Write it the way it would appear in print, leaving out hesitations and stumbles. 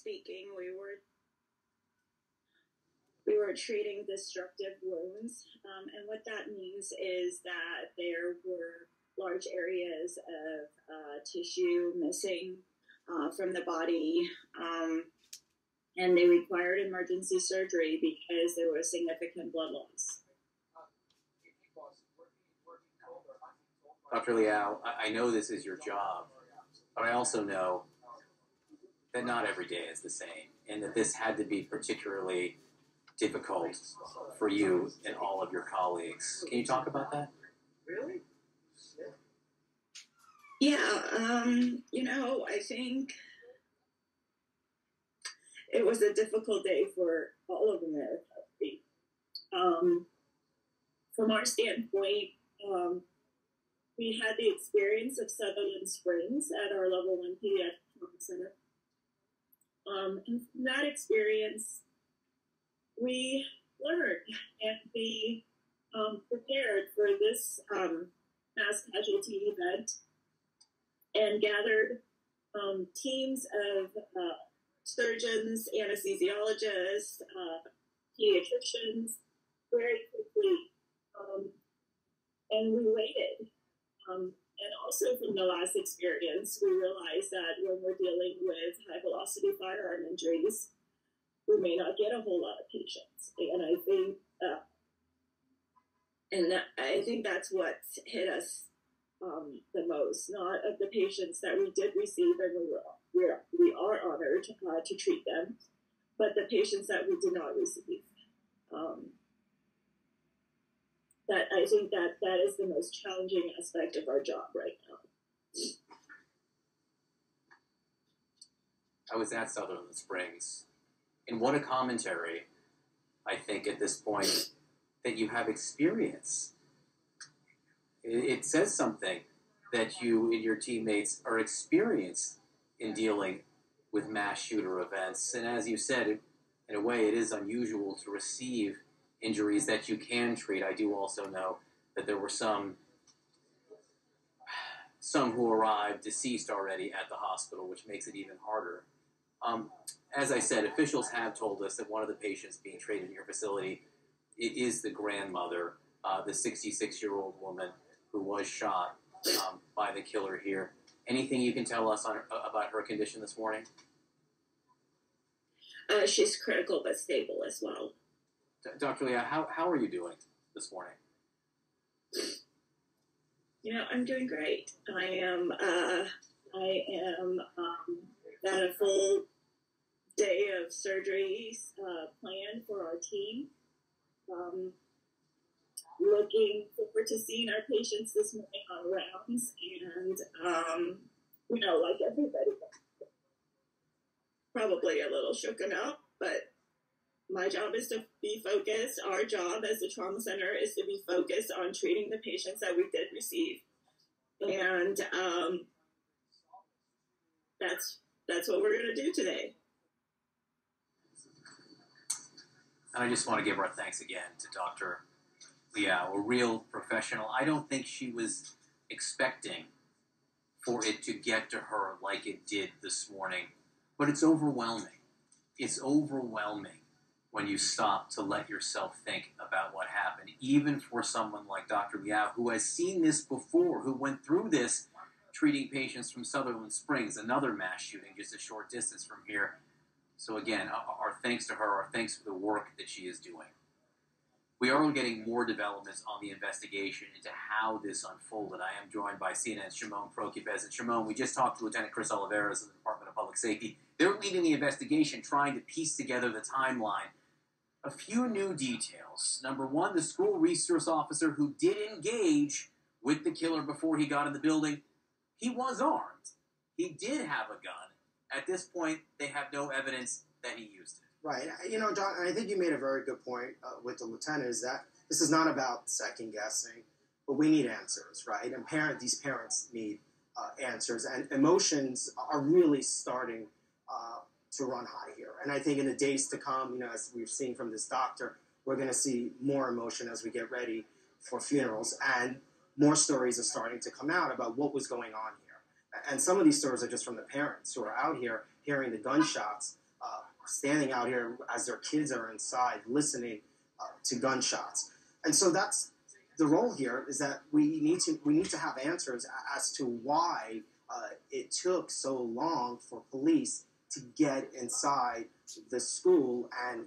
speaking, we were treating destructive wounds, and what that means is that there were large areas of tissue missing from the body, and they required emergency surgery because there was significant blood loss. Dr. Liao, I know this is your job, but I also know that not every day is the same, and that this had to be particularly difficult for you and all of your colleagues. Can you talk about that? Really? Yeah, I think it was a difficult day for all of America. From our standpoint, we had the experience of Sutherland Springs at our Level 1 Pediatric Trauma Center. And from that experience, we learned and we prepared for this mass casualty event and gathered teams of surgeons, anesthesiologists, pediatricians very quickly. And we waited. And also from the last experience, we realized that when we're dealing with high-velocity firearm injuries, we may not get a whole lot of patients. And I think that's what hit us the most. Not of the patients that we did receive, and we are honored to treat them, but the patients that we did not receive. That I think that is the most challenging aspect of our job right now. I was at Sutherland Springs, and what a commentary, I think, at this point, that you have experience. It says something that you and your teammates are experienced in dealing with mass shooter events. And as you said, in a way, it is unusual to receive injuries that you can treat. I do also know that there were some who arrived deceased already at the hospital, which makes it even harder. As I said, officials have told us that one of the patients being treated in your facility is the grandmother, the 66-year-old woman who was shot by the killer here. Anything you can tell us about her condition this morning? She's critical but stable as well. Dr. Liao, how are you doing this morning? I'm doing great. I am got a full day of surgeries planned for our team. Looking forward to seeing our patients this morning on rounds, and like everybody, probably a little shooken up, but my job is to be focused. Our job as a trauma center is to be focused on treating the patients that we did receive. And that's what we're going to do today. And I just want to give our thanks again to Dr. Liao, a real professional. I don't think she was expecting for it to get to her like it did this morning. But it's overwhelming. It's overwhelming when you stop to let yourself think about what happened, even for someone like Dr. Liao, who has seen this before, who went through this treating patients from Sutherland Springs, another mass shooting just a short distance from here. So again, our thanks to her, our thanks for the work that she is doing. We are getting more developments on the investigation into how this unfolded. I am joined by CNN's Shimon Prokupez. And Shimon, we just talked to Lieutenant Chris Oliveras of the Department of Public Safety. They're leading the investigation, trying to piece together the timeline. A few new details. Number one, the school resource officer who did engage with the killer before he got in the building, he was armed. He did have a gun. At this point, they have no evidence that he used it. Right. John, I think you made a very good point with the lieutenant, is that this is not about second-guessing, but we need answers, right? And these parents need answers. And emotions are really starting to run high here. And I think in the days to come, as we've seen from this doctor, we're going to see more emotion as we get ready for funerals. And more stories are starting to come out about what was going on here. And some of these stories are just from the parents who are out here hearing the gunshots standing out here as their kids are inside listening to gunshots. And so that's the role here, is that we need to have answers as to why it took so long for police to get inside the school and